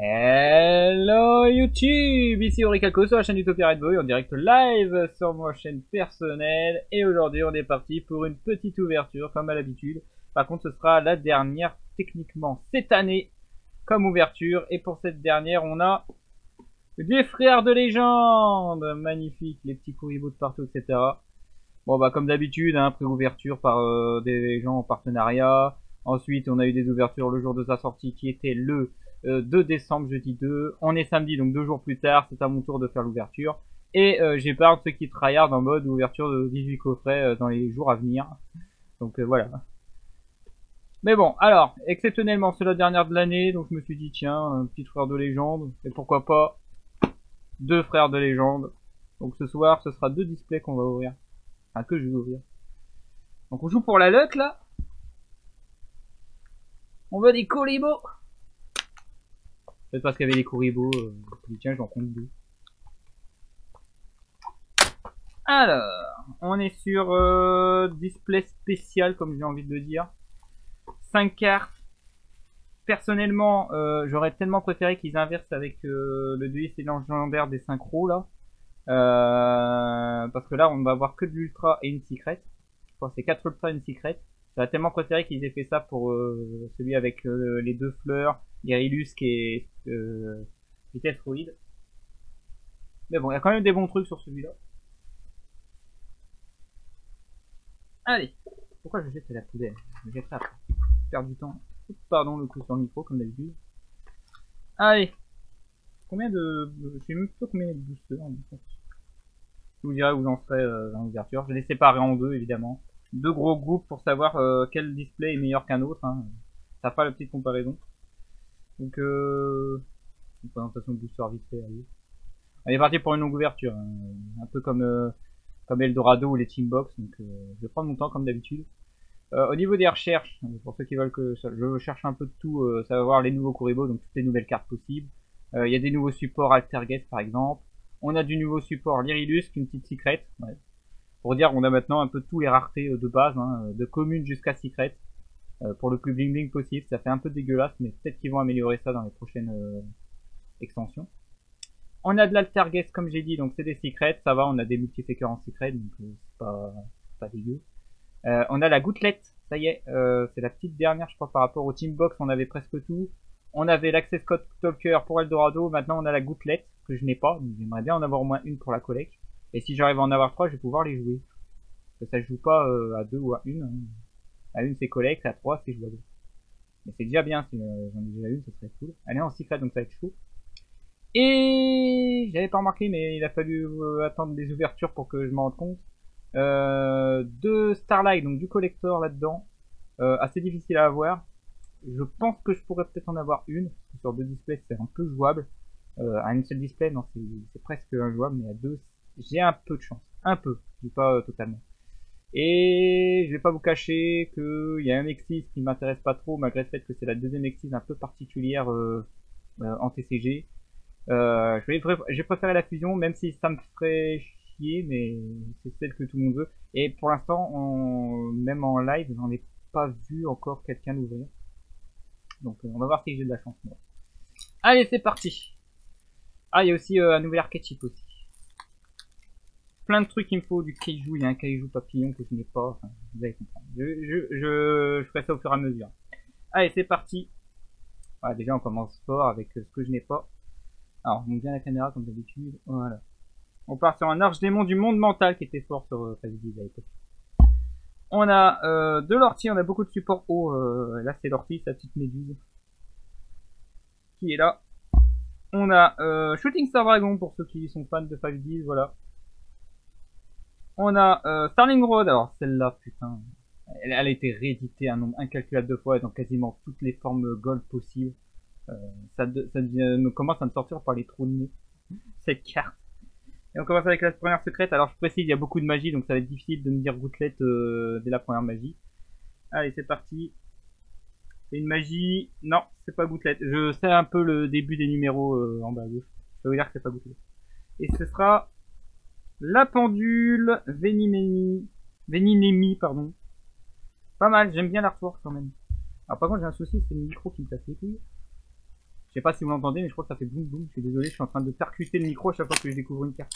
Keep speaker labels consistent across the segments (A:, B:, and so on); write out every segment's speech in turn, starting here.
A: Hello YouTube, ici Oricalco sur la chaîne Utopia Red Boy en direct live sur ma chaîne personnelle et aujourd'hui on est parti pour une petite ouverture comme à l'habitude. Par contre ce sera la dernière techniquement cette année comme ouverture et pour cette dernière on a des frères de légende, magnifique, les petits Kuribo de partout etc. Bon bah comme d'habitude, hein, pré-ouverture par des gens en partenariat. Ensuite on a eu des ouvertures le jour de sa sortie qui était le 2 décembre, jeudi 2. On est samedi donc 2 jours plus tard, c'est à mon tour de faire l'ouverture. Et j'épargne ceux qui tryhard en mode ouverture de 18 coffrets dans les jours à venir. Donc voilà. Mais bon, alors, exceptionnellement c'est la dernière de l'année, donc je me suis dit tiens, un petit frère de légende, et pourquoi pas deux frères de légende. Donc ce soir ce sera deux displays qu'on va ouvrir. Enfin que je vais ouvrir. Donc on joue pour la luck là. On veut des Kuribo. Peut-être parce qu'il y avait des Kuribo, je me dis tiens j'en compte deux. Alors, on est sur display spécial comme j'ai envie de le dire. 5 cartes. Personnellement, j'aurais tellement préféré qu'ils inversent avec le dueliste légendaire des synchros là. Parce que là on va avoir que de l'ultra et une secret. Enfin, c'est 4 ultra et une secret. J'aurais tellement préféré qu'ils aient fait ça pour celui avec les deux fleurs, Gyrilusk et vitesse fluide. Mais bon, il y a quand même des bons trucs sur celui-là. Allez, pourquoi je jette la poubelle? Je jetterai après. Je perds du temps. Pardon le coup sur le micro comme d'habitude. Allez, combien de... Je sais même pas combien de boosters. Je vous dirai où j'en serai dans l'ouverture. Je vais les séparer en deux évidemment. Deux gros groupes pour savoir quel display est meilleur qu'un autre. Hein. Ça fera la petite comparaison. Donc une présentation de booster vite fait. Allez. On est parti pour une longue ouverture. Hein. Un peu comme Eldorado ou les Teambox. Donc je vais prendre mon temps comme d'habitude. Au niveau des recherches, pour ceux qui veulent que je cherche un peu de tout, ça va voir les nouveaux Kuribo, donc toutes les nouvelles cartes possibles. Il y a des nouveaux supports Altergeist par exemple. On a du nouveau support Lyrilusk, une petite secret. Ouais. Pour dire on a maintenant un peu tous les raretés de base, hein, de commune jusqu'à secret. Pour le plus bling bling possible, ça fait un peu dégueulasse, mais peut-être qu'ils vont améliorer ça dans les prochaines extensions. On a de l'Altergeist comme j'ai dit, donc c'est des secrets, ça va, on a des multifakers en secret, donc c'est pas dégueu. On a la gouttelette, ça y est, c'est la petite dernière je crois par rapport au Teambox, on avait presque tout. On avait l'Access Code Talker pour Eldorado, maintenant on a la gouttelette, que je n'ai pas, donc j'aimerais bien en avoir au moins une pour la collecte. Et si j'arrive à en avoir 3, je vais pouvoir les jouer. Parce que ça se joue pas à 2 ou à 1. Hein. À 1 c'est collecte, à 3 c'est jouable. Mais c'est déjà bien, si j'en ai déjà une, ça serait cool. Elle est en secret donc ça va être chaud. Et j'avais pas remarqué mais il a fallu attendre des ouvertures pour que je m'en rende compte. Deux Starlight, donc du collector là-dedans. Assez difficile à avoir. Je pense que je pourrais peut-être en avoir une. Sur deux displays c'est un peu jouable. À une seule display, non c'est presque injouable, mais à deux, j'ai un peu de chance. Un peu, je dis pas totalement. Et je vais pas vous cacher qu'il y a un Exis qui m'intéresse pas trop, malgré le fait que c'est la deuxième Exis un peu particulière en TCG. J'ai préféré la fusion, même si ça me ferait chier, mais c'est celle que tout le monde veut. Et pour l'instant, même en live, j'en ai pas vu encore quelqu'un l'ouvrir. Donc on va voir si j'ai de la chance. Moi. Allez, c'est parti. Ah, il y a aussi un nouvel archétype aussi. Plein de trucs qu'il me faut, du kaiju, il y a un kaiju papillon que je n'ai pas, enfin, vous allez comprendre. Je ferai ça au fur et à mesure. Allez, c'est parti. Voilà, déjà on commence fort avec ce que je n'ai pas. Alors, on monte bien la caméra comme d'habitude, voilà. On part sur un arche-démon du monde mental qui était fort sur phase 10 à l'époque. On a de l'ortie, on a beaucoup de support haut, là c'est l'ortie, sa petite méduse. Qui est là. On a Shooting Star Dragon pour ceux qui sont fans de 5D, voilà. On a Starling Road, alors celle-là, putain, elle a été rééditée un nombre incalculable de fois dans quasiment toutes les formes gold possibles. Ça commence à me sortir par les trous de nez, cette carte. Et on commence avec la première secrète, alors je précise, il y a beaucoup de magie, donc ça va être difficile de me dire gouttelette dès la première magie. Allez, c'est parti. C'est une magie, non, c'est pas gouttelette. Je sais un peu le début des numéros en bas à gauche. Je peux vous dire que c'est pas gouttelette. Et ce sera la pendule Véninémie, pardon. Pas mal, j'aime bien l'artwork quand même. Alors par contre j'ai un souci, c'est le micro qui me casse les couilles. Je sais pas si vous l'entendez, mais je crois que ça fait boum boum. Je suis désolé, je suis en train de percuter le micro à chaque fois que je découvre une carte.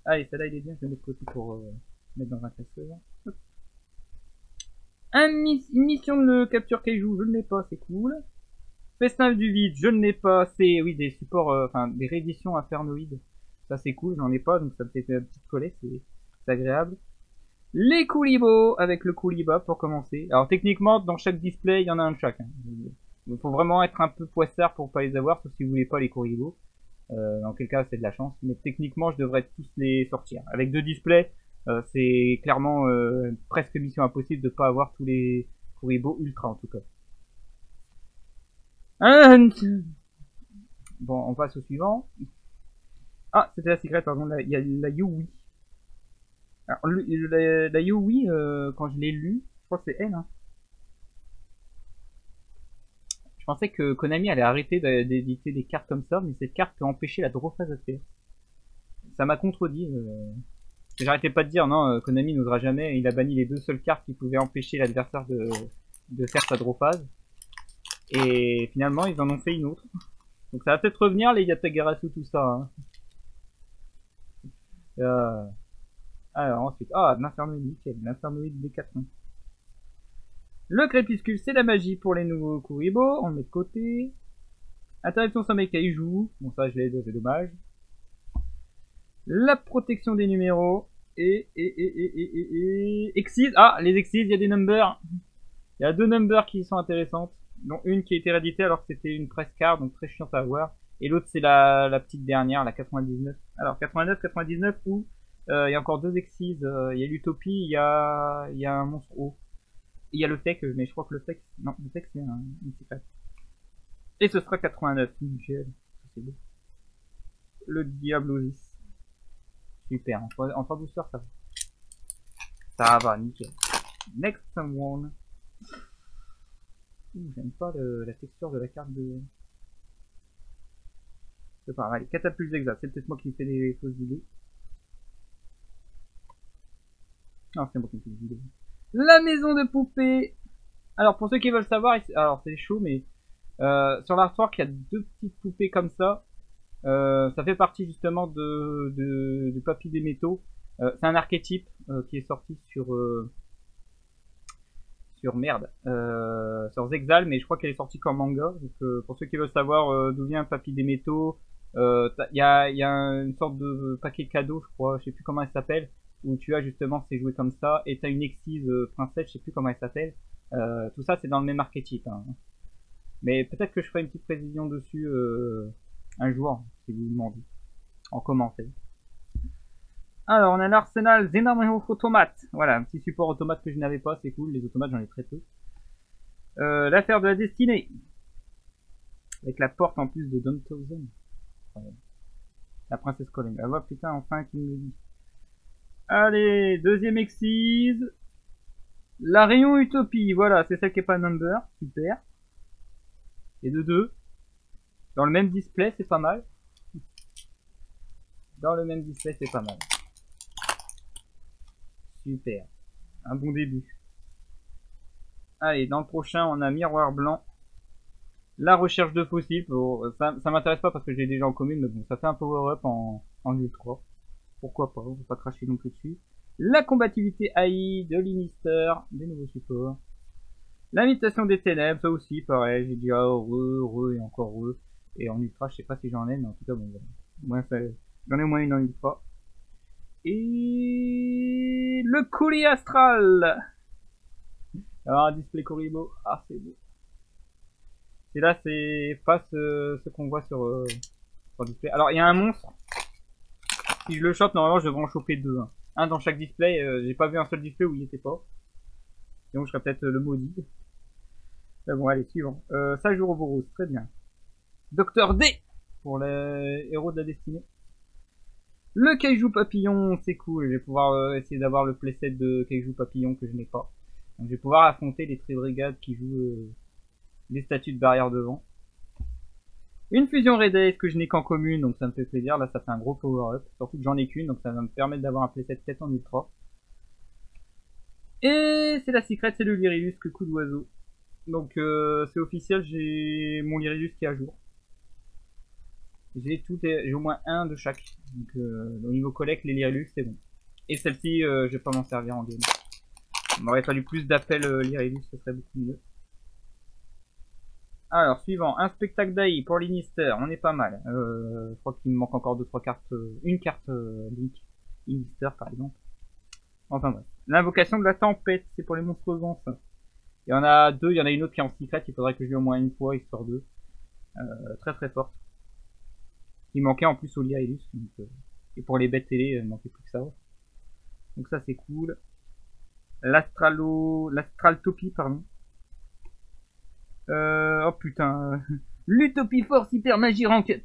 A: Allez, celle-là il est bien, je vais le mettre de côté pour mettre dans un classeur. Une mission de capture kaiju, je ne l'ai pas, c'est cool. Festin du vide, je ne l'ai pas, c'est oui des supports, enfin des rééditions infernoïdes. Ça c'est cool, j'en ai pas, donc ça me fait une petite collée, c'est agréable. Les Koolibo avec le Kooliba pour commencer. Alors techniquement, dans chaque display, il y en a un de chaque. Il faut vraiment être un peu poissard pour pas les avoir, sauf si vous voulez pas les Koolibo. Dans quel cas, c'est de la chance. Mais techniquement, je devrais tous les sortir. Avec 2 displays, c'est clairement presque mission impossible de pas avoir tous les Koolibo ultra en tout cas. Bon, on passe au suivant. Ah, c'était la secret, pardon, il y a la Yui. Alors, la Yui, quand je l'ai lu, je crois que c'est elle, hein. Je pensais que Konami allait arrêter d'éditer des cartes comme ça, mais cette carte peut empêcher la Drophase adverse. Ça m'a contredit. J'arrêtais pas de dire, non, Konami n'osera jamais, il a banni les 2 seules cartes qui pouvaient empêcher l'adversaire de faire sa Drophase. Et finalement, ils en ont fait une autre. Donc ça va peut-être revenir, les Yatagarasu, tout ça. Hein. Alors ensuite, l'infernoïde, nickel, l'infernoïde D4. Le crépuscule, c'est la magie pour les nouveaux Kuribo, on le met de côté. Interruption sommeil kaiju, bon ça je l'ai, c'est dommage. La protection des numéros, Exis, les Exis, il y a des numbers. Il y a 2 numbers qui sont intéressantes, dont une qui a été rééditée alors que c'était une presse card, donc très chiante à avoir. Et l'autre c'est la petite dernière, la 99. Alors 89, 99 où il y a encore 2 Exis, il y a l'Utopie, il y a un monstre haut. Il y a le tech, mais je crois que le tech, non, le tech c'est une secret. Et ce sera 89, nickel, c'est beau. Le Diablosis. Super, en 3 boosters ça va. Ça va, nickel. Next one. J'aime pas la texture de la carte de... C'est pas mal, catapulte exact, c'est peut-être moi qui fais des fausses idées. Non, c'est moi qui fais des idées. La maison de poupée. Alors pour ceux qui veulent savoir, alors c'est chaud mais sur l'artwork il y a 2 petites poupées comme ça. Ça fait partie justement du Papy des métaux. C'est un archétype qui est sorti sur Zexal, mais je crois qu'elle est sortie comme manga. Donc pour ceux qui veulent savoir d'où vient Papy des métaux, il y a une sorte de paquet cadeau, je crois, je sais plus comment elle s'appelle, où tu as justement ces jouets comme ça, et tu as une Exis princesse, je sais plus comment elle s'appelle. Tout ça c'est dans le même archétype. Hein. Mais peut-être que je ferai une petite précision dessus un jour, si vous demandez, en commentaire. Alors on a l'arsenal d'énormément automates. Voilà, un petit support automate que je n'avais pas, c'est cool, les automates j'en ai très peu. L'affaire de la destinée. Avec la porte en plus de Don Thousand. La princesse Colin. Ah ouais, putain, enfin qui me dit. Allez, deuxième Exis. La Rayon Utopie, voilà, c'est celle qui est pas number, super. Et de 2. Dans le même display, c'est pas mal. Dans le même display, c'est pas mal. Super. Un bon début. Allez, dans le prochain, on a Miroir Blanc. La recherche de fossiles. Ça m'intéresse pas parce que j'ai déjà en commune, mais bon, ça fait un power-up en ultra. Pourquoi pas, on va pas cracher non plus dessus. La combativité AI de Linister, des nouveaux supports. La mutation des ténèbres, ça aussi, pareil, j'ai dit heureux et encore heureux. Et en ultra, je sais pas si j'en ai, mais en tout cas, bon, moi, j'en ai au moins une en ultra. Et le colis astral. Alors, un display Kuribo, c'est beau. Et là, c'est pas ce qu'on voit sur display. Alors, il y a un monstre. Si je le chope, normalement, je devrais en choper 2. Hein. Un dans chaque display. J'ai pas vu un seul display où il était pas. Donc, je serais peut-être le maudit. Mais bon, allez, suivant. Sage Ouroboros, très bien. Docteur D pour les héros de la destinée. Le Kaiju Papillon, c'est cool. Je vais pouvoir essayer d'avoir le playset de Kaiju Papillon que je n'ai pas. Donc, je vais pouvoir affronter les Tribrigades qui jouent les statues de barrière devant. Une fusion Red Ace que je n'ai qu'en commune, donc ça me fait plaisir. Là, ça fait un gros power-up. Surtout que j'en ai qu'une, donc ça va me permettre d'avoir un playset peut-être en ultra. Et c'est la secret, c'est le Lyrilus, que coup d'oiseau. Donc c'est officiel, j'ai mon Lyrius qui est à jour. J'ai au moins un de chaque. Donc au niveau collecte, les Lyrius c'est bon. Et celle-ci, je vais pas m'en servir en game. Il m'aurait fallu plus d'appels Lyrius, ce serait beaucoup mieux. Alors, suivant, un spectacle d'AI pour Linister, on est pas mal. Je crois qu'il me manque encore 2-3 cartes, une carte Link, Linister par exemple. Enfin bref. L'invocation de la tempête, c'est pour les monstres vents ça. Il y en a deux, il y en a une autre qui est en secret, il faudrait que je l'ai au moins une fois, histoire d'eux. Très très forte. Il manquait en plus au Lyrius, et pour les bêtes télé, il manquait plus que ça. Donc ça c'est cool. L'Astraltopie, pardon. Oh putain. L'Utopie Force Hyper Magie Ranked.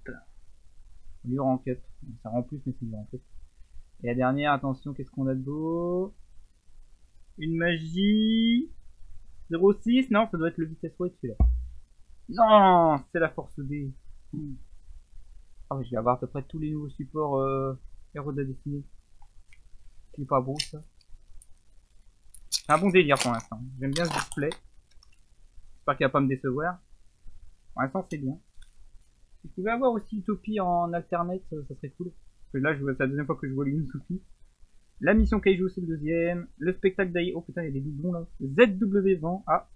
A: Du Ranked. Ça rend plus, mais c'est du Ranked. Et la dernière, attention, qu'est-ce qu'on a de beau? Une magie. 0,6. Non, ça doit être le vitesse weight celui-là. Non, c'est la force D. Ah, je vais avoir à peu près tous les nouveaux supports héros de la destinée. C'est pas beau ça. C'est un bon délire pour l'instant. J'aime bien ce display. J'espère qu'il va pas me décevoir. Pour l'instant, c'est bien. Si je pouvais avoir aussi Utopie en alternate, ça serait cool. Parce que là, c'est la deuxième fois que je vois l'Utopie. La mission Kaiju, c'est le deuxième. Le spectacle d'AI. Oh putain, il y a des doublons là. ZW Vent. Ah.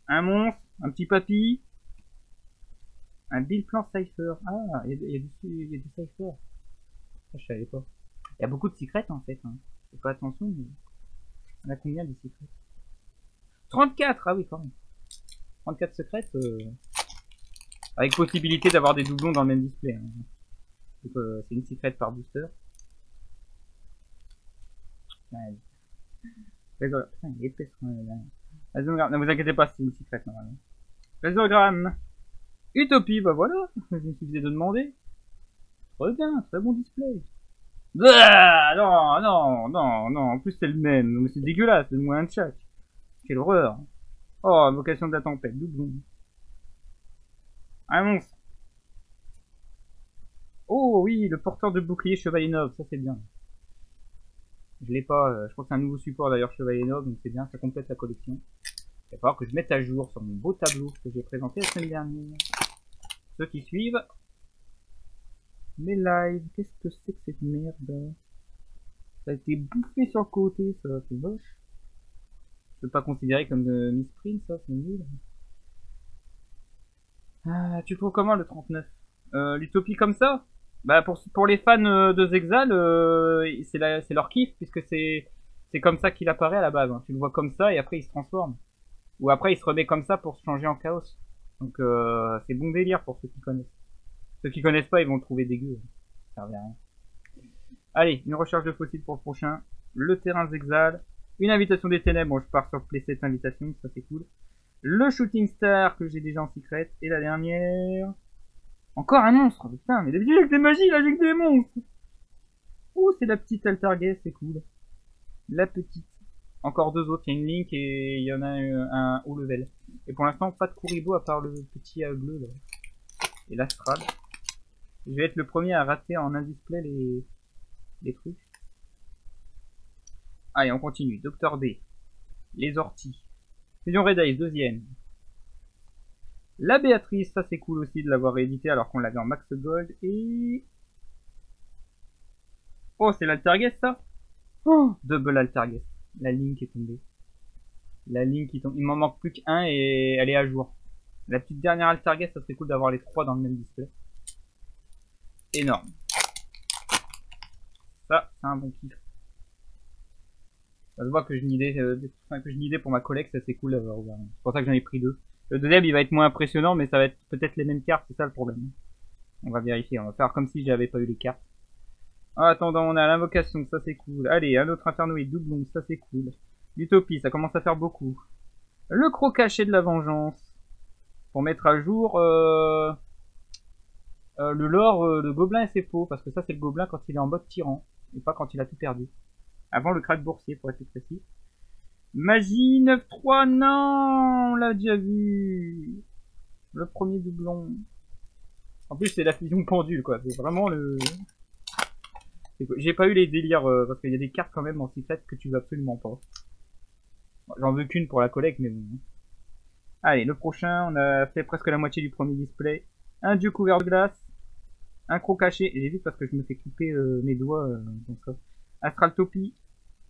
A: Un monstre. Un petit papy. Un Bill Plan Cypher. Ah, il y a du Cypher. Ça, je savais pas. Il y a beaucoup de secrets en fait. Hein. Fais pas attention, mais. On a combien de secrets? 34. Ah oui, quand même. 34 secrètes. Avec possibilité d'avoir des doublons dans le même display. Hein. Donc c'est une secrète par booster. Ouais. Putain, il est épais ce là. Ne vous inquiétez pas, c'est une secrète normalement. Résogramme. Utopie, bah voilà. Il me suffisait de demander. Très bien, très bon display. Ah, non, non, non, non. En plus c'est le même. Mais c'est dégueulasse, c'est moins un de chaque. Quelle horreur. Oh, invocation de la tempête, doublon. Un monstre. Oh oui, le porteur de bouclier Chevalier Noble, ça c'est bien. Je l'ai pas, je crois que c'est un nouveau support d'ailleurs Chevalier Noble, donc c'est bien, ça complète la collection. Il va falloir que je mette à jour sur mon beau tableau que j'ai présenté la semaine dernière. Ceux qui suivent. Mes lives, qu'est-ce que c'est que cette merde? Ça a été bouffé sur le côté, ça, c'est moche. Je peux pas considérer comme de misprint, ça, c'est nul. Ah, tu trouves comment le 39? L'utopie comme ça? Bah pour les fans de Zexal, c'est leur kiff puisque c'est comme ça qu'il apparaît à la base. Hein. Tu le vois comme ça et après il se transforme. Ou après il se remet comme ça pour se changer en chaos. Donc c'est bon délire pour ceux qui connaissent. Ceux qui connaissent pas, ils vont le trouver dégueu. Ça servait à rien. Allez, une recherche de fossiles pour le prochain. Le terrain Zexal. Une invitation des ténèbres. Bon, je pars sur Playset invitation, ça c'est cool. Le Shooting Star que j'ai déjà en secret. Et la dernière... Encore un monstre, putain, mais d'habitude avec des magies, là j'ai que des monstres. Ouh, c'est la petite Altergeist, c'est cool. La petite. Encore deux autres, il y a une Link et il y en a un haut level. Et pour l'instant, pas de Kuribo à part le petit bleu là. Et l'Astral. Je vais être le premier à rater en indisplay les trucs. Allez, on continue. Dr B. Les orties. Fusion Red Eyes, deuxième. La Béatrice, ça c'est cool aussi de l'avoir réédité alors qu'on l'avait en max gold. Et... oh, c'est l'Altergeist ça? Oh, double Altergeist. La Link est tombée. La Link qui tombe. Il m'en manque plus qu'un et elle est à jour. La petite dernière Altergeist, ça serait cool d'avoir les trois dans le même display. Énorme. Ça, c'est un bon kiff. Ça se voit que je nidais pour ma collecte, ça c'est cool d'avoir ouvert. C'est pour ça que j'en ai pris deux. Le deuxième il va être moins impressionnant mais ça va être peut-être les mêmes cartes, c'est ça le problème. On va vérifier, on va faire comme si j'avais pas eu les cartes. En attendant, on a l'invocation, ça c'est cool. Allez, un autre infernoïde, doublon, ça c'est cool. L'utopie, ça commence à faire beaucoup. Le croc caché de la vengeance. Pour mettre à jour le lore, le gobelin et ses faux, parce que ça c'est le gobelin quand il est en mode tyran, et pas quand il a tout perdu. Avant le crack boursier pour être plus précis. Magie 9-3, non, on l'a déjà vu. Le premier doublon. En plus c'est la fusion pendule quoi, c'est vraiment le... J'ai pas eu les délires parce qu'il y a des cartes quand même en secret que tu veux absolument pas. Bon, j'en veux qu'une pour la collecte, mais bon. Allez, le prochain, on a fait presque la moitié du premier display. Un dieu couvert de glace. Un croc caché. J'évite parce que je me fais couper mes doigts comme ça. Astraltopie.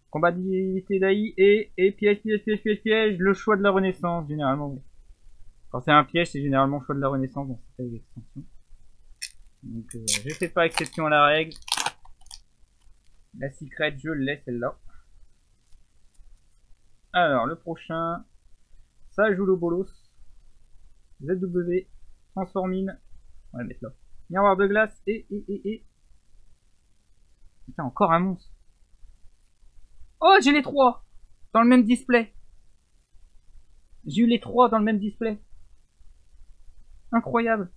A: Combat d'identité d'AI et piège, piège, piège, piège, piège. Le choix de la renaissance, généralement. Oui. Quand c'est un piège, c'est généralement le choix de la renaissance dans cette extension. Donc je fais pas exception à la règle. La secret, je l'ai celle-là. Alors, le prochain. Ça joue le bolos. ZW. Transformine. On va le mettre là. Miroir de glace et. Putain, encore un monstre. Oh, j'ai les trois dans le même display. J'ai eu les trois dans le même display. Incroyable.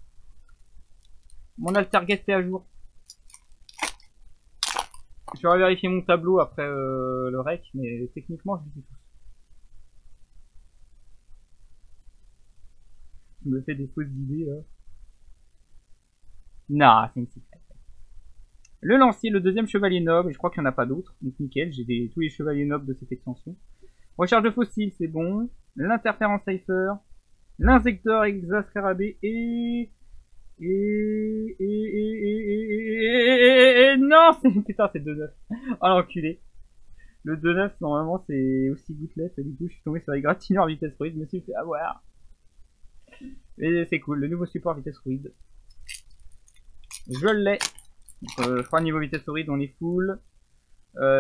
A: Mon Altergeist est à jour. Je vais vérifier mon tableau après le rec, mais techniquement je les ai tous. Je me fais des fausses idées là. Non, c'est une secret. Le lancier, le deuxième chevalier noble, et je crois qu'il n'y en a pas d'autres. Donc nickel, j'ai tous les chevaliers nobles de cette extension. Recherche de fossiles, c'est bon. L'interférence Cypher. L'insecteur exascarabée et non, c'est putain, c'est 2-9. Oh l'enculé. Le 2-9 normalement c'est aussi gouttelette, et du coup je suis tombé sur les gratineurs vitesse ruide, je me suis fait avoir. Mais c'est cool, le nouveau support vitesse ruide. Je l'ai. Je crois niveau vitesse ruide on est full.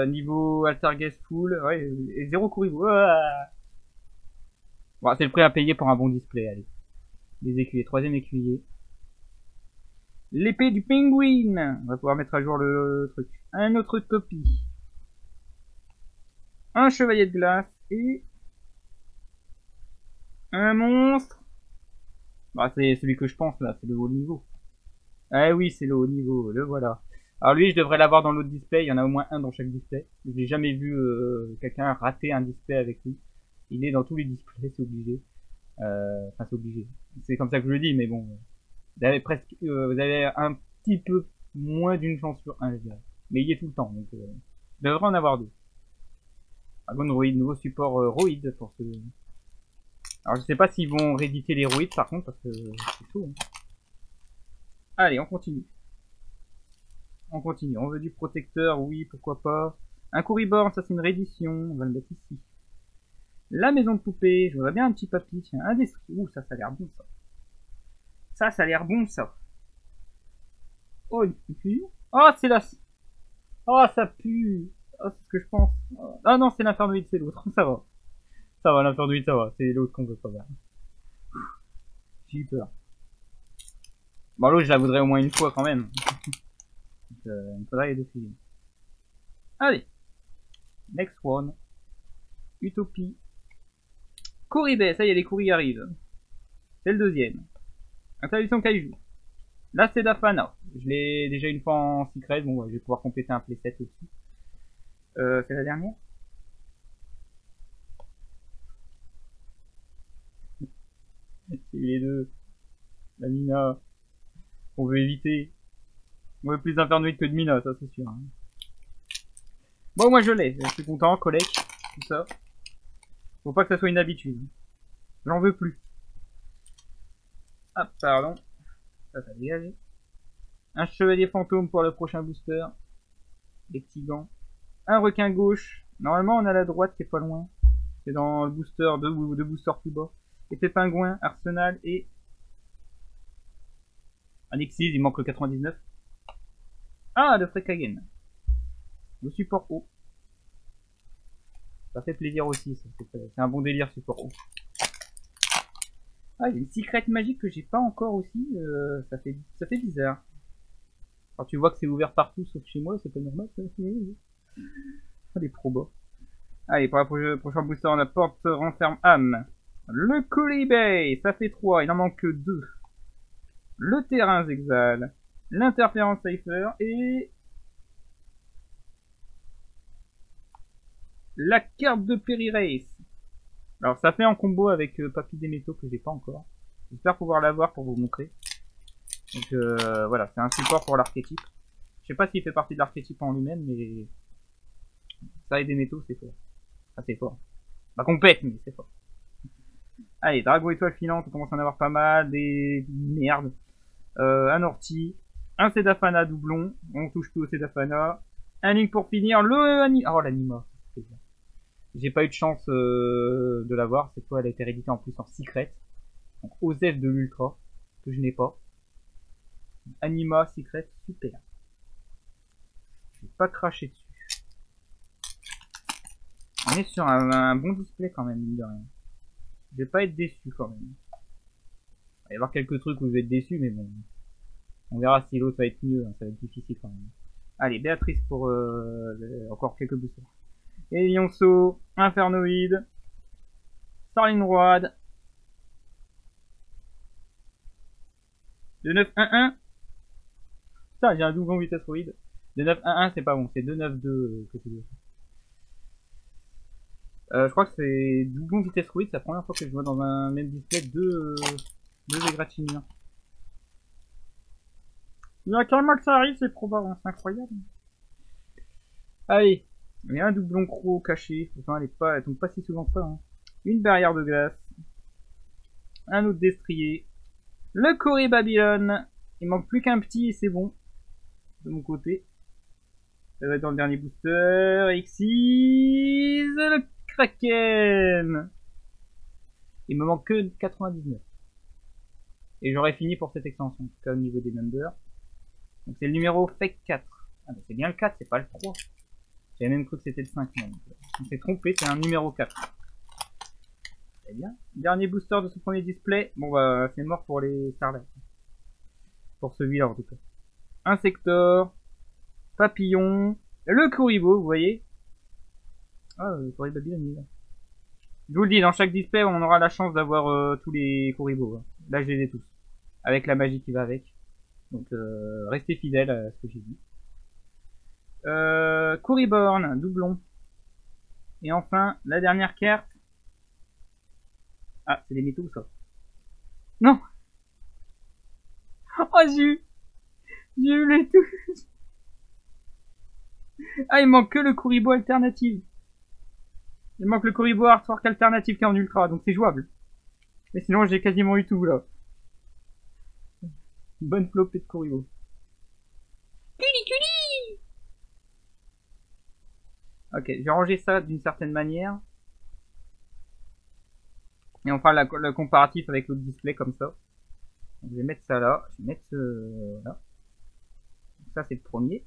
A: Niveau Altergeist full, ouais, et 0 Kuribo. Bon, c'est le prix à payer pour un bon display, allez. Les écuyers, troisième écuyer. L'épée du pingouin. On va pouvoir mettre à jour le truc. Un autre topie. Un chevalier de glace et un monstre. Bah, c'est celui que je pense là, c'est le haut niveau. Ah oui, c'est le haut niveau, le voilà. Alors lui, je devrais l'avoir dans l'autre display. Il y en a au moins un dans chaque display. Je n'ai jamais vu quelqu'un rater un display avec lui. Il est dans tous les displays, c'est obligé. Enfin, c'est obligé. C'est comme ça que je le dis, mais bon. Vous avez presque, vous avez un petit peu moins d'une chance sur un, je dirais. Mais il y est tout le temps, donc je devrais en avoir deux. Dragon Roid, nouveau support Roid pour ce. Alors je sais pas s'ils vont rééditer les Roids par contre, parce que c'est chaud. Hein. Allez, on continue. On continue. On veut du protecteur, oui, pourquoi pas. Un Kuriborn, ça c'est une réédition, on va le mettre ici. La maison de poupée, je voudrais bien un petit papy, tiens, un des... Ouh, ça a l'air bon ça. Ça a l'air bon ça. Oh, il pue. Oh, c'est là. Oh, ça pue. Oh, c'est ce que je pense. Ah non, c'est l'infernoïde, c'est l'autre. Ça va. Ça va, l'infernoïde, ça va. C'est l'autre qu'on veut pas voir. J'ai eu peur. Bon, l'autre, je la voudrais au moins une fois quand même. Donc, il me faudrait les deux filles. Allez. Next one. Utopie. Kuribé, ça y est, les Kuri arrivent. C'est le deuxième. Introduction Kaiju. Là, c'est Dafana. Je l'ai déjà une fois en secret. Bon, je vais pouvoir compléter un playset aussi. C'est la dernière. C'est les deux. La Mina. On veut éviter. On veut plus d'infernoïdes que de Mina, ça c'est sûr. Hein. Bon, moi je l'ai. Je suis content. Collecte. Tout ça. Faut pas que ça soit une habitude. J'en veux plus. Ah, pardon. Ça dégage. Un chevalier fantôme pour le prochain booster. Des petits gants. Un requin gauche. Normalement, on a la droite qui est pas loin. C'est dans le booster, deux boosters plus bas. Épée pingouin, arsenal et... un Exis, il manque le 99. Ah, le Frekagen. Le support haut. Ça fait plaisir aussi, c'est un bon délire support haut. Ah, il y a une secret magique que j'ai pas encore aussi, ça fait bizarre. Quand tu vois que c'est ouvert partout sauf chez moi, c'est pas normal ça. Oh, les probas. Allez, pour la prochain booster, on a porte renferme âme. Le Kolibé, ça fait 3, il en manque que 2. Le terrain Zexal. L'interférence Cypher et... la carte de Peri-Race. Alors ça fait en combo avec Papy des métaux que j'ai pas encore. J'espère pouvoir l'avoir pour vous montrer. Donc voilà, c'est un support pour l'archétype. Je sais pas s'il fait partie de l'archétype en lui-même, mais ça et des métaux c'est fort. Ah, c'est fort. Pas complète, mais c'est fort. Allez, Dragon étoile filante, on commence à en avoir pas mal. Des merdes. Un ortie. Un Sedafana doublon. On touche plus au Sedafana. Un Link pour finir. Le Anima. Oh, l'Anima. J'ai pas eu de chance de l'avoir. Cette fois, elle a été rééditée en plus en secret. Donc, Osef de l'Ultra. Que je n'ai pas. Anima, secret, super. Je vais pas cracher dessus. On est sur un bon display quand même, mine de rien. Je vais pas être déçu quand même. Il va y avoir quelques trucs où je vais être déçu, mais bon. On verra si l'autre va être mieux, hein, ça va être difficile quand même. Allez, Béatrice pour encore quelques boosters. Et Lionceau, Infernoïde, Starling Road. De 9-1-1. Ça, j'ai un doublon vitesse roïde. De 9-1-1, c'est pas bon, c'est 2-9-2 que c'est bien. Je crois que c'est doublon vitesse roïde, c'est la première fois que je vois dans un même display deux égratignures. Il y a carrément que ça arrive, c'est probable, hein, c'est incroyable. Allez, il y a un doublon croc caché, pourtant elle tombe pas si souvent que ça. Hein. Une barrière de glace, un autre destrier, le Corée Babylone, il manque plus qu'un petit et c'est bon, de mon côté. Ça va être dans le dernier booster, Xyz, le Kraken. Il me manque que 99. Et j'aurais fini pour cette extension, en tout cas au niveau des numbers. Donc c'est le numéro Fake 4. Ah bah c'est bien le 4, c'est pas le 3. J'avais même cru que c'était le 5. On s'est trompé, c'est un numéro 4. Très bien. Dernier booster de ce premier display. Bon bah c'est mort pour les Starlight. Pour celui-là en tout cas. Insector. Papillon. Le Kuribo, vous voyez. Ah, le Corée Babylone il est là. Je vous le dis, dans chaque display on aura la chance d'avoir tous les Kuribo. Hein. Là je les ai tous. Avec la magie qui va avec. Donc restez fidèles à ce que j'ai dit. Kuriborn, doublon. Et enfin, la dernière carte. Ah, c'est des métaux ça. Non. Oh j'ai eu les tous. Ah il manque que le Kuribo alternative. Il manque le Kuribo Artwork alternative qui est en ultra, donc c'est jouable. Mais sinon j'ai quasiment eu tout là. Une bonne flopée de Kuribo. Culi. Ok, j'ai rangé ça d'une certaine manière. Et on fera le comparatif avec l'autre display comme ça. Donc, je vais mettre ça là. Je vais mettre ce... là. Donc, ça c'est le premier.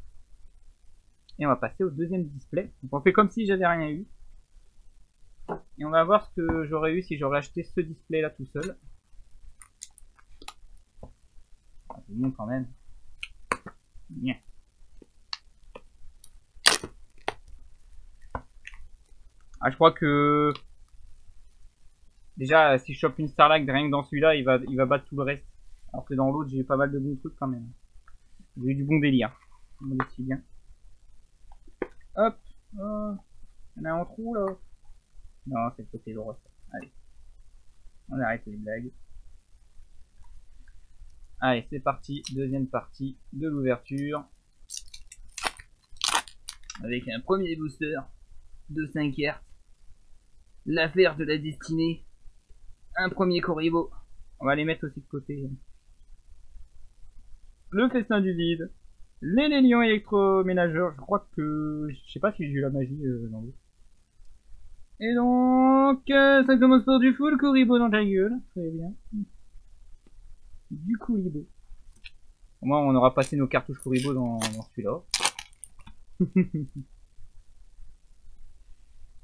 A: Et on va passer au deuxième display. Donc on fait comme si j'avais rien eu. Et on va voir ce que j'aurais eu si j'aurais acheté ce display là tout seul. C'est bon quand même. Bien. Ah, je crois que déjà si je chope une Starlight rien que dans celui-là il va battre tout le reste. Alors que dans l'autre j'ai eu pas mal de bons trucs quand même. J'ai eu du bon délire. On va aussi bien. Hop. Oh. Il y en a un trou là. Non, c'est le côté droit. Allez. On arrête les blagues. Allez, c'est parti. Deuxième partie de l'ouverture. Avec un premier booster de 5 Hz. L'affaire de la destinée. Un premier Kuribo. On va les mettre aussi de côté. Le festin du vide. Les Lélions électroménageurs. Je crois que... Je sais pas si j'ai eu la magie dans l'autre. Et donc... ça commence par du full Kuribo dans ta gueule. Très bien. Du Kuribo. Au moins on aura passé nos cartouches Kuribo dans celui-là.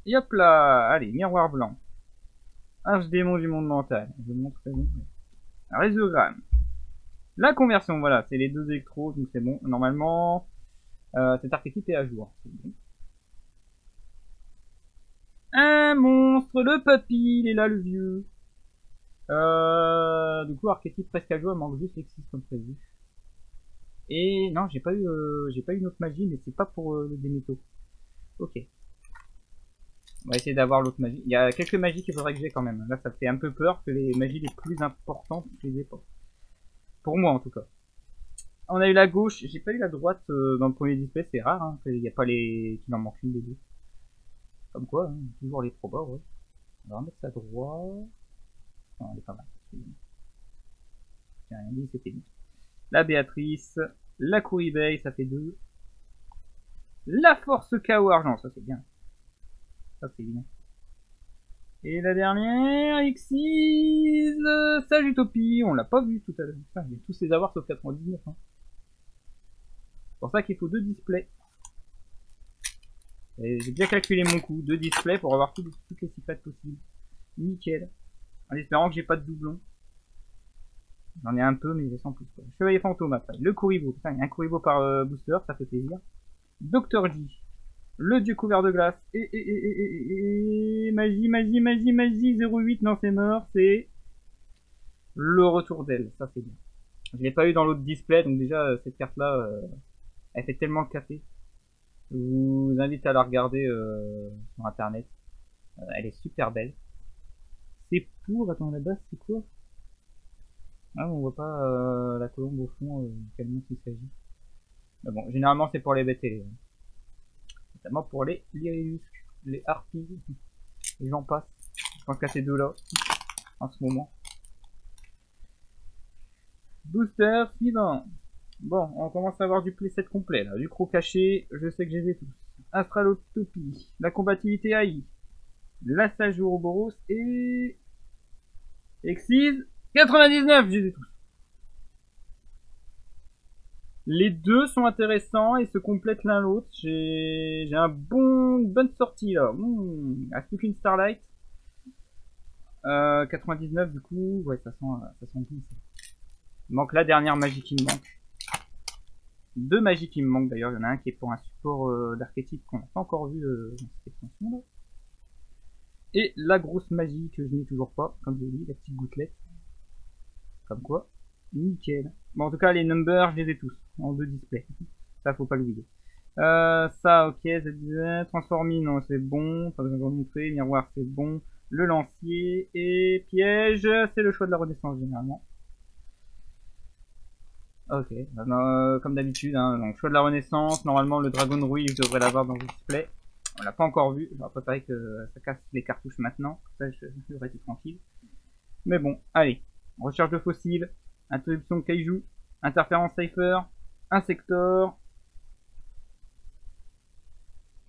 A: Et hop là, allez, miroir blanc. Archdémon du monde mental. Je vous montre très bien. Résogramme. La conversion, voilà, c'est les deux électros, donc c'est bon. Normalement, cet archétype est à jour. Bon. Un monstre, le papy, il est là, le vieux. Du coup, archétype presque à jour, il manque juste l'exis comme prévu. Et non, j'ai pas eu une autre magie, mais c'est pas pour le déméto. Ok. On va essayer d'avoir l'autre magie. Il y a quelques magies qu'il faudrait que j'ai quand même. Là, ça fait un peu peur que les magies les plus importantes, je les ai pas. Pour moi, en tout cas. On a eu la gauche. J'ai pas eu la droite dans le premier display. C'est rare, hein. Il n'y a pas les... qu'il en manque une des deux. Comme quoi, hein, toujours les probas, ouais. On va remettre ça droit. Non, elle est pas mal. J'ai rien dit, c'était bien. La Béatrice, la Kouribei, ça fait 2. La Force Chaos Argent, ça c'est bien. Ça c'est bien. Et la dernière, Xyz, Sage Utopie, on l'a pas vu tout à l'heure. Putain, je vais tous les avoir sauf 99. Hein. C'est pour ça qu'il faut 2 displays. J'ai bien calculé mon coût, 2 displays pour avoir toutes les secrets possibles. Nickel. En espérant que j'ai pas de doublon. J'en ai un peu, mais j'ai sans plus. Quoi. Chevalier fantôme après. Le Kuribo. Putain, il y a un Kuribo par booster, ça fait plaisir. Dr. J. Le dieu couvert de glace. Et magie, magie, magie, magie. 08, non, c'est mort. C'est le retour d'elle. Ça, c'est bien. Je l'ai pas eu dans l'autre display, donc déjà, cette carte-là, elle fait tellement le café. Je vous invite à la regarder sur internet. Elle est super belle. C'est pour... Attends, la base, c'est quoi? Ah, on voit pas la colombe au fond, quel monstre il s'agit. Mais bon, généralement, c'est pour les bêtes et les... Notamment pour les Lyrilusques, les harpies, et j'en passe. Je pense qu'à ces deux-là, en ce moment. Booster suivant. Bon, on commence à avoir du playset complet là. Du croc caché, je sais que j'ai tous. Astralotopie, la combativité AI, la Sage Ouroboros et... Xyz 99, j'ai tous. Les deux sont intéressants et se complètent l'un l'autre. J'ai une bonne sortie là. Ah, plus qu'une Starlight. 99 du coup, ouais ça sent bon. Il manque la dernière magie qui me manque. 2 magies qui me manquent d'ailleurs. Il y en a un qui est pour un support d'archétype qu'on n'a pas encore vu dans cette extension là. Et la grosse magie que je n'ai toujours pas, comme je l'ai dit, la petite gouttelette. Comme quoi, nickel. Bon, en tout cas, les numbers, je les ai tous en 2 displays. Ça, faut pas l'oublier. Ça, ok, Z, transforming, non, c'est bon. Pas besoin de montrer. Miroir, c'est bon. Le lancier et piège, c'est le choix de la renaissance généralement. Ok, comme d'habitude, hein, donc choix de la renaissance. Normalement, le Dragon Rouille, je devrais l'avoir dans le display. On l'a pas encore vu. Je vais préparer que ça casse les cartouches maintenant. Ça, je devrais être tranquille. Mais bon, allez. Recherche de fossiles, introduction de kaiju, interférence Cypher, Insector,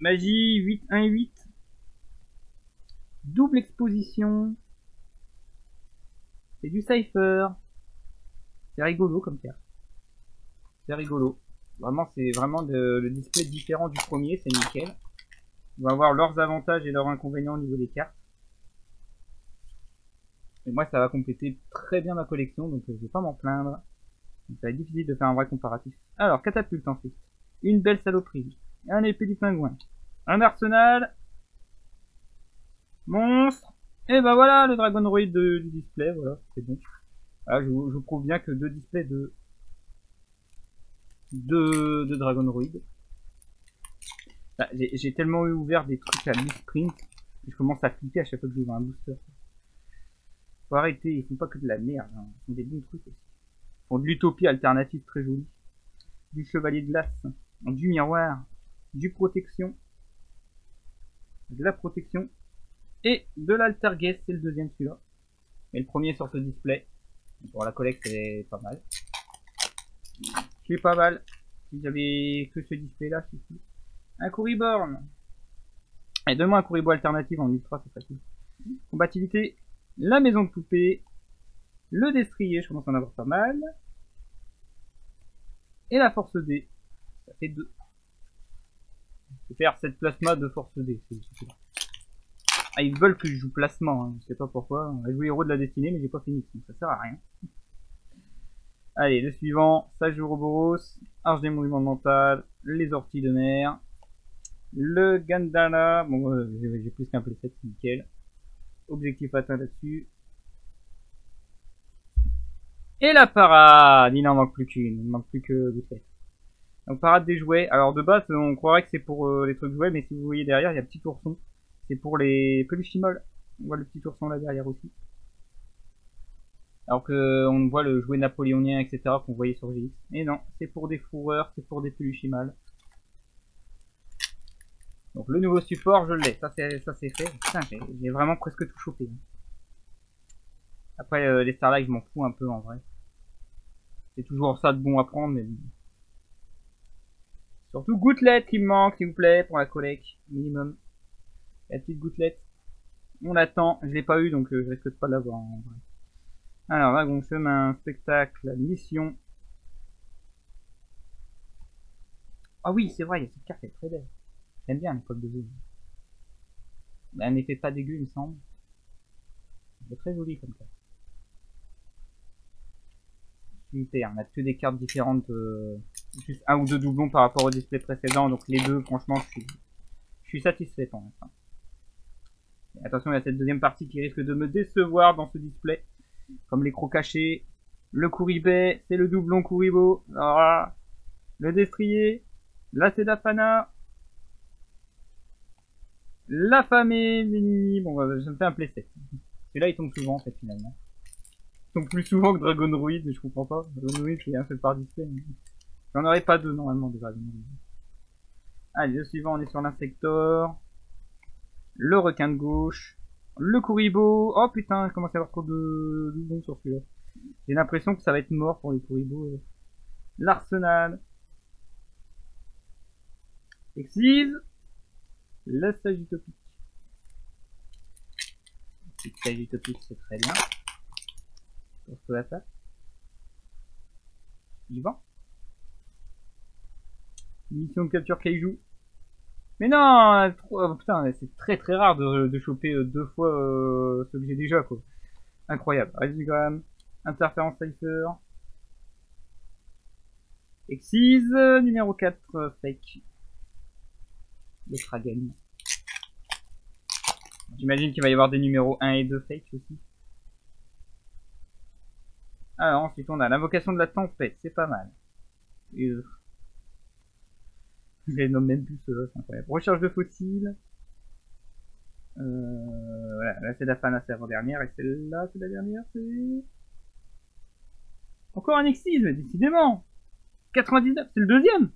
A: magie 8-1-8, double exposition, c'est du Cypher, c'est rigolo comme carte, c'est rigolo, vraiment c'est vraiment le display différent du premier, c'est nickel, on va voir leurs avantages et leurs inconvénients au niveau des cartes. Et moi, ça va compléter très bien ma collection, donc je vais pas m'en plaindre. Donc, ça va être difficile de faire un vrai comparatif. Alors, catapulte ensuite. Une belle saloperie. Un épée du pingouin. Un arsenal. Monstre. Et ben voilà, le Dragonroid du display, voilà, c'est bon. Là, je vous prouve bien que 2 displays de Dragonroid. J'ai tellement ouvert des trucs à mi-sprint que je commence à flipper à chaque fois que j'ouvre un booster. Faut arrêter, ils font pas que de la merde, hein. Ils font des bons trucs aussi. Ils font de l'utopie alternative très jolie. Du chevalier de glace, du miroir, du protection, de la protection, et de l'alterguest, c'est le deuxième celui-là. Mais le premier sur ce display. Pour la collecte, c'est pas mal. C'est pas mal. Si j'avais que ce display-là, c'est cool. Un Kuriborn. Et donne-moi un Kuribo alternative en ultra, c'est facile. Combativité. La maison de poupée, le destrier, je commence à en avoir pas mal, et la force D, ça fait 2. Je vais faire cette plasma de force D, c'est ah, ils veulent que je joue plasma, hein. Je sais pas pourquoi, on va jouer héros de la destinée, mais j'ai pas fini, donc ça sert à rien. Allez, le suivant, Sage Ouroboros, Arche des mouvements mental, les orties de mer, le Gandala, bon, j'ai plus qu'un playset, c'est nickel. Objectif atteint là-dessus. Et la parade, il n'en manque plus qu'une, il ne manque plus que Gouttelette. Donc parade des jouets, alors de base on croirait que c'est pour les trucs jouets, mais si vous voyez derrière il y a petit ourson, c'est pour les peluchimolles, on voit le petit ourson là derrière aussi. Alors que on voit le jouet napoléonien etc qu'on voyait sur GX, et non, c'est pour des fourreurs, c'est pour des peluchimolles. Donc le nouveau support, je l'ai. Ça c'est fait. Putain, j'ai vraiment presque tout chopé. Après, les Starlight, je m'en fous un peu en vrai. C'est toujours ça de bon à prendre, mais... Surtout gouttelette qui me manque, s'il vous plaît, pour la collecte, minimum. La petite gouttelette. On l'attend. Je l'ai pas eu, donc je risque pas de l'avoir en vrai. Alors, wagon chemin, spectacle, mission. Ah oui, c'est vrai, cette carte est très belle. J'aime bien l'époque de jeu. Elle n'était pas dégueu, il me semble. C'est très joli comme carte. Super, on a que des cartes différentes, juste un ou deux doublons par rapport au display précédent, donc les deux, franchement, je suis satisfait pour l'instant. Attention, il y a cette deuxième partie qui risque de me décevoir dans ce display, comme les crocs cachés, le Kuribe, c'est le doublon Kuribo, voilà. Le destrier, la Sedafana, l'affamé, mini, bon, je me fais un playset. Celui-là, il tombe souvent, en fait, finalement. Il tombe plus souvent que Dragon Druid, je comprends pas. Dragon Druid, c'est un fait par display. J'en aurais pas deux, normalement, de Dragon Druid. Allez, le suivant, on est sur l'insector. Le requin de gauche. Le Kuribo. Oh putain, je commence à avoir trop de doublons sur celui-là. J'ai l'impression que ça va être mort pour les Kuribo. L'arsenal. Exige. Le Sagittopie. Le Sagittopie, c'est très bien. Pour ce la tape. Suivant. Mission de capture Kaiju. Mais non, oh, putain, c'est très très rare de choper deux fois ce que j'ai déjà, quoi. Incroyable. Résigram, interférence Cypher. Exise, numéro 4, fake. Le Kragan. J'imagine qu'il va y avoir des numéros 1 et 2 fake aussi. Alors ensuite on a l'invocation de la tempête, c'est pas mal. Et je les nomme même plus, c'est incroyable. Recherche de fossiles. Voilà, là c'est la fin, c'est l'avant-dernière, et celle-là c'est la dernière, c'est... Encore un Exige, décidément. 99, c'est le deuxième.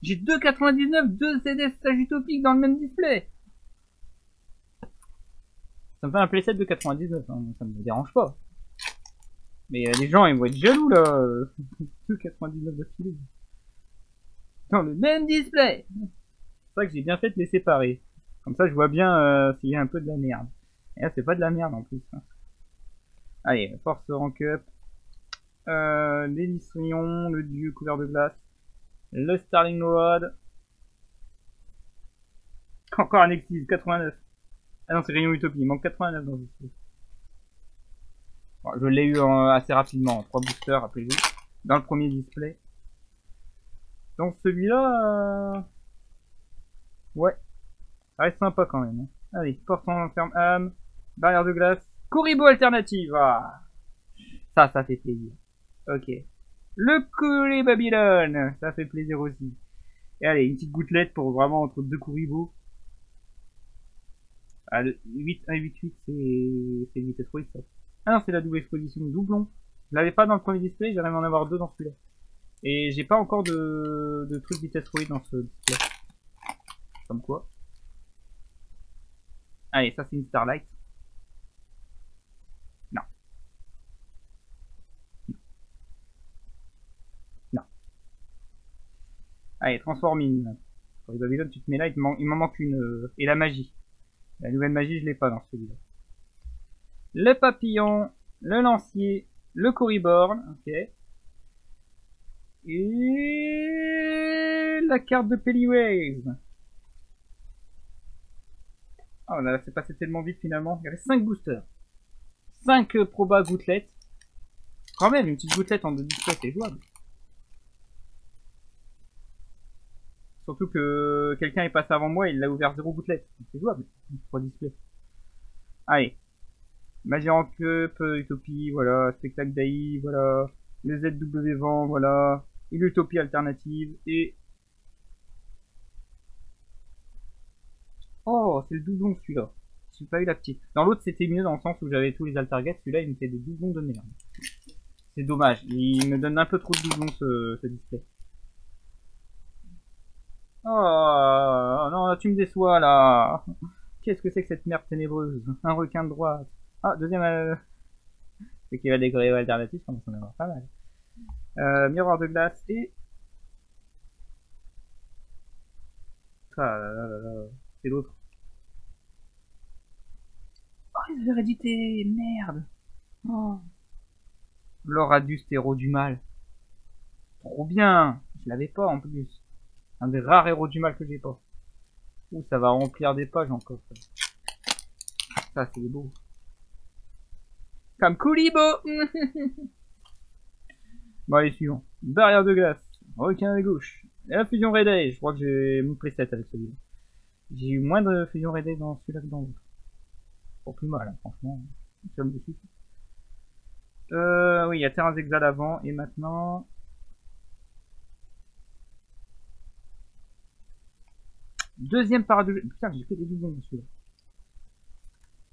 A: J'ai 2,99, 2 CDS Sagittopie dans le même display. Ça me fait un playset de 99, hein, ça me dérange pas. Mais les gens ils vont être jaloux là. 2,99 d'affilée. Dans le même display. C'est vrai que j'ai bien fait de les séparer. Comme ça je vois bien s'il y a un peu de la merde. Et là c'est pas de la merde en plus. Hein. Allez, force rank up. L'Hélistrion, le dieu couvert de glace. Le Starling Rod. Encore un Exige, 89. Ah non, c'est Rayon Utopie, il manque 89 dans ce display. Bon, je l'ai eu assez rapidement, 3 boosters, rappelez-vous, dans le premier display. Donc celui-là... Ouais, ça reste sympa quand même. Hein. Allez, porte en ferme âme, barrière de glace, Kuribo alternative. Ah. Ça fait plaisir. Ok. Le Coulé Babylone, ça fait plaisir aussi. Et allez, une petite gouttelette pour vraiment entre deux Kuribo. Ah, le 8, 1,88, c'est le vitesse rouille, ça. Ah non, c'est la double exposition doublon. Je l'avais pas dans le premier display, j'aimerais en avoir deux dans celui-là. Et j'ai pas encore de truc vitesse rouille dans ce display. Comme quoi. Allez, ça c'est une Starlight. Non. Non. Allez, Transforming. Pour les Babylone, tu te mets là, il m'en manque une. Et la magie. La nouvelle magie, je l'ai pas dans celui-là. Le papillon, le lancier, le Coryborn, ok. Et la carte de Pennywise. Oh là, c'est passé tellement vite finalement. Il y avait 5 boosters. 5 proba gouttelettes. Quand même, une petite gouttelette en 2 displays, c'est jouable. Surtout que quelqu'un est passé avant moi et il l'a ouvert 0 gouttelette. C'est jouable. 3 displays. Allez. Magie en cup, Utopie, voilà. Spectacle d'AI, voilà. Le ZW Vent, voilà. Et l'Utopie alternative. Et... Oh, c'est le doublon celui-là. J'ai pas eu la petite. Dans l'autre, c'était mieux dans le sens où j'avais tous les altergates. Celui-là, il me fait des doublons de merde. C'est dommage. Il me donne un peu trop de doublons ce display. Oh non, tu me déçois là. Qu'est-ce que c'est que cette merde ténébreuse? Un requin de droite. Ah, deuxième... c'est qu'il va décorer alternatif, on va en avoir pas mal. Miroir de glace et... Ah là là là là. C'est l'autre. Oh, ils avaient réédité. Merde. Oh. L'Oradus héros du mal. Trop bien. Je l'avais pas en plus. Un des rares héros du mal que j'ai pas. Ouh, ça va remplir des pages encore. Ça, c'est beau. Comme Kulibo. Bon, allez, suivant. Barrière de glace. Requin à gauche. Et la fusion Red Eye. Je crois que j'ai mon playset avec celui-là. J'ai eu moins de fusion Red Eye dans celui-là que dans l'autre. Pas plus mal, hein, franchement. Ça me suffit. Oui, il y a Terrain Exal avant. Et maintenant... Deuxième parade de... Putain, j'ai fait des doublons celui-là.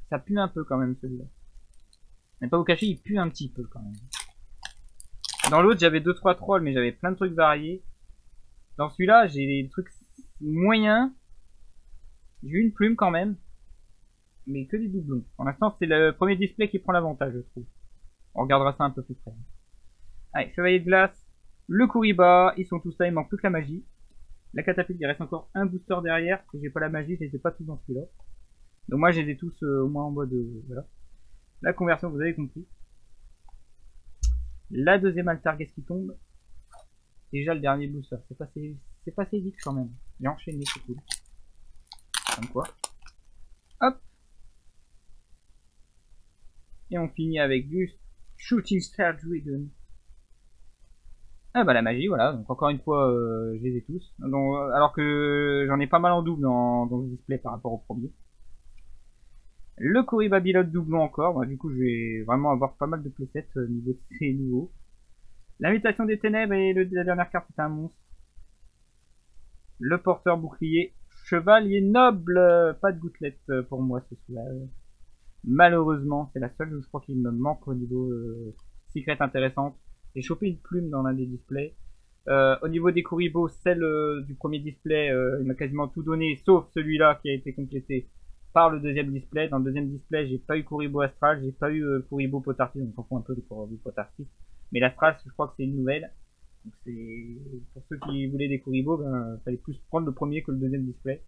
A: Ça pue un peu quand même celui-là. Mais pas vous cacher, il pue un petit peu quand même. Dans l'autre, j'avais 2-3 trolls, mais j'avais plein de trucs variés. Dans celui-là, j'ai des trucs moyens. J'ai eu une plume quand même. Mais que des doublons. Pour l'instant, c'est le premier display qui prend l'avantage, je trouve. On regardera ça un peu plus près. Allez, Chevalier de Glace. Le Kuriba, ils sont tous là, il manque plus que la magie. La catapulte, il reste encore un booster derrière. Parce que j'ai pas la magie, je les ai pas tous dans celui-là. Donc moi, j'ai les tous au moins en mode... voilà. La conversion, vous avez compris. La deuxième Altargès qui tombe. Déjà le dernier booster. C'est passé vite quand même. J'ai enchaîné, c'est cool. Comme quoi. Hop. Et on finit avec du Shooting Star Druiden. Ah bah la magie, voilà. Donc encore une fois, je les ai tous. Donc, alors que j'en ai pas mal en double dans le display par rapport au premier. Le Kuriba Bilote doublon encore. Bah, du coup, je vais vraiment avoir pas mal de playsets niveau de ces niveaux. L'invitation des ténèbres et la dernière carte est un monstre. Le porteur bouclier. Chevalier noble. Pas de gouttelette pour moi ce soir. Malheureusement, c'est la seule, je crois qu'il me manque au niveau secret intéressante. J'ai chopé une plume dans l'un des displays. Au niveau des Kuribo, celle du premier display, il m'a quasiment tout donné, sauf celui-là qui a été complété par le deuxième display. Dans le deuxième display, j'ai pas eu Kuribo Astral, j'ai pas eu Kuribo Potartis, on s'en fout un peu de Kuribo Potartis. Mais l'Astral, je crois que c'est une nouvelle. Donc c'est pour ceux qui voulaient des Kuribo, ben fallait plus prendre le premier que le deuxième display.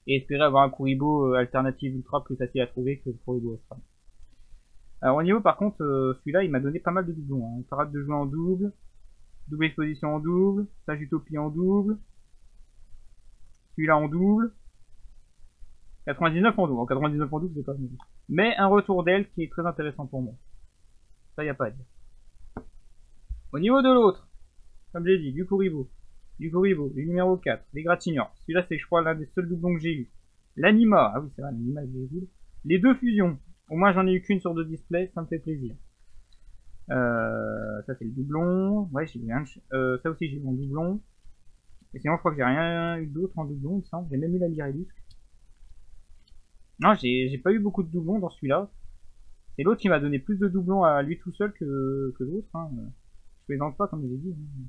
A: Et espérer avoir un Kuribo alternative ultra plus facile à trouver que le Kuribo Astral. Alors au niveau par contre, celui-là il m'a donné pas mal de doublons. Hein. Parade de jouer en double, double exposition en double, Sage Utopie en double, celui-là en double, 99 en double. En 99 en double c'est pas mieux. Mais un retour d'aile qui est très intéressant pour moi. Ça y a pas à dire. Au niveau de l'autre, comme j'ai dit, du Kuribo, du numéro 4, les Gratignors. Celui-là c'est je crois l'un des seuls doublons que j'ai eu. L'Anima, ah oui c'est vrai, l'Anima il est cool. Les deux fusions. Au moins j'en ai eu qu'une sur deux displays, ça me fait plaisir. Ça c'est le doublon. Ouais, j'ai bien. Ça aussi j'ai eu mon doublon. Et sinon je crois que j'ai rien eu d'autre en doublon, il me semble. J'ai même eu la Lyredus. Non, j'ai pas eu beaucoup de doublons dans celui-là. C'est l'autre qui m'a donné plus de doublons à lui tout seul que l'autre. Hein. Je plaisante pas comme je l'ai dit. Hein.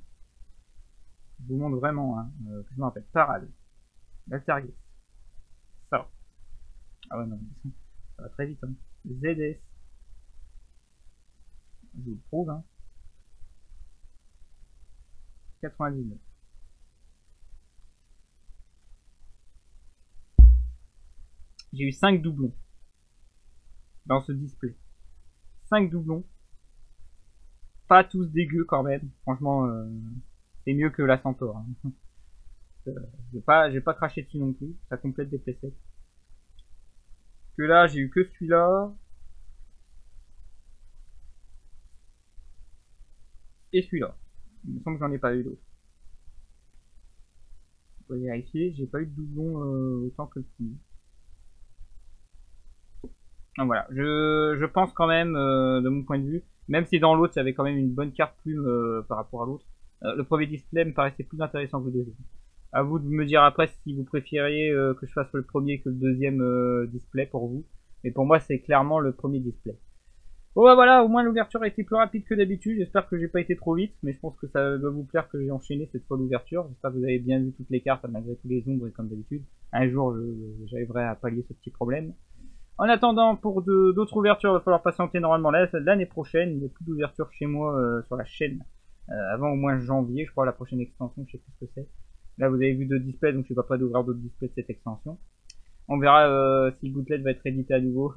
A: Je vous montre vraiment, hein, que je me rappelle. Parade. L'Altargès. Ça. Ah ouais, non, ça va très vite. Hein. ZS. Je vous le prouve. Hein. 99. J'ai eu 5 doublons. Dans ce display. 5 doublons. Pas tous dégueux quand même. Franchement, c'est mieux que la Centaure. Hein. J'ai pas craché dessus non plus. Ça complète des playsets. Que là, j'ai eu que celui-là. Et celui-là. Il me semble que j'en ai pas eu d'autres. Vous pouvez vérifier. J'ai pas eu de doublon autant que le premier. Donc voilà. Je pense quand même, de mon point de vue, même si dans l'autre, il y avait quand même une bonne carte plume par rapport à l'autre. Le premier display me paraissait plus intéressant que le deuxième. À vous de me dire après si vous préfériez que je fasse le premier que le deuxième display pour vous. Mais pour moi, c'est clairement le premier display. Bon bah voilà, au moins l'ouverture a été plus rapide que d'habitude. J'espère que j'ai pas été trop vite, mais je pense que ça doit vous plaire que j'ai enchaîné cette fois l'ouverture. J'espère que vous avez bien vu toutes les cartes malgré tous les ombres et comme d'habitude. Un jour j'arriverai à pallier ce petit problème. En attendant, pour d'autres ouvertures, il va falloir patienter normalement l'année prochaine. Il n'y a plus d'ouverture chez moi sur la chaîne avant au moins janvier, je crois, la prochaine extension, je sais plus ce que c'est. Là vous avez vu 2 displays, donc je suis pas prêt d'ouvrir d'autres displays de cette extension. On verra si Gauntlet va être édité à nouveau.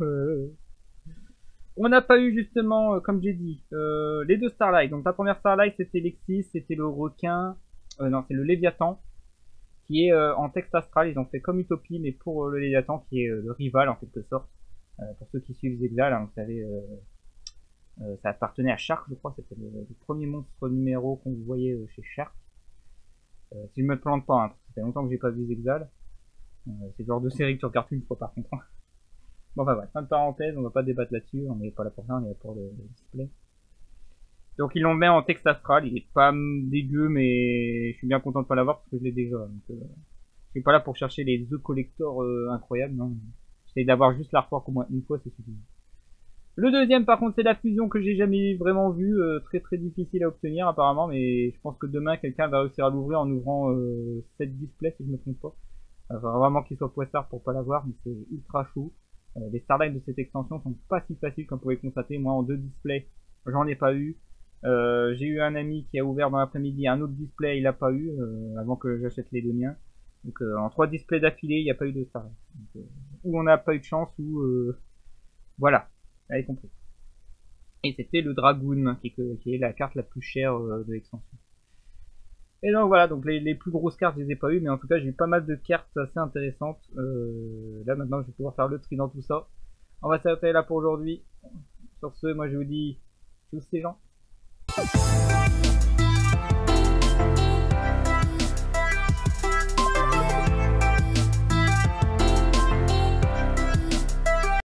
A: On n'a pas eu justement, comme j'ai dit, les 2 Starlight. Donc la première Starlight c'était Lexis, c'était le requin, non c'est le Léviathan, qui est en texte astral. Ils ont fait comme Utopie, mais pour le Léviathan, qui est le rival en quelque sorte. Pour ceux qui suivent Zexal, hein, vous savez, ça appartenait à Shark, je crois, c'était le premier monstre numéro qu'on voyait chez Shark. Si je me plante pas, hein, ça fait longtemps que j'ai pas vu Zexal. C'est le genre de série que tu regardes une fois par contre. Bon, enfin voilà, fin de parenthèse, on va pas débattre là-dessus, on n'est pas là pour ça, on est là pour le display. Donc ils l'ont mis en texte astral, il est pas dégueu, mais je suis bien content de pas l'avoir parce que je l'ai déjà. Donc, je suis pas là pour chercher les The Collector incroyables, non. J'essaie d'avoir juste l'artwork au moins une fois, c'est suffisant. Le deuxième par contre c'est la fusion que j'ai jamais vraiment vue, très très difficile à obtenir apparemment, mais je pense que demain quelqu'un va réussir à l'ouvrir en ouvrant 7 displays si je me trompe pas. Enfin, vraiment qu'il soit poissard pour pas l'avoir, mais c'est ultra chaud. Les Starlight de cette extension sont pas si faciles comme vous pouvez constater. Moi en 2 displays j'en ai pas eu. J'ai eu un ami qui a ouvert dans l'après-midi un autre display, il a pas eu avant que j'achète les 2 miens. Donc en 3 displays d'affilée il n'y a pas eu de Starlight. Ou on n'a pas eu de chance ou voilà, vous avez compris. Et c'était le Dragoon qui est la carte la plus chère de l'extension. Et donc voilà, donc les plus grosses cartes je les ai pas eu, mais en tout cas j'ai eu pas mal de cartes assez intéressantes. Là maintenant je vais pouvoir faire le tri dans tout ça. On va s'arrêter là pour aujourd'hui. Sur ce, moi je vous dis tous ces gens.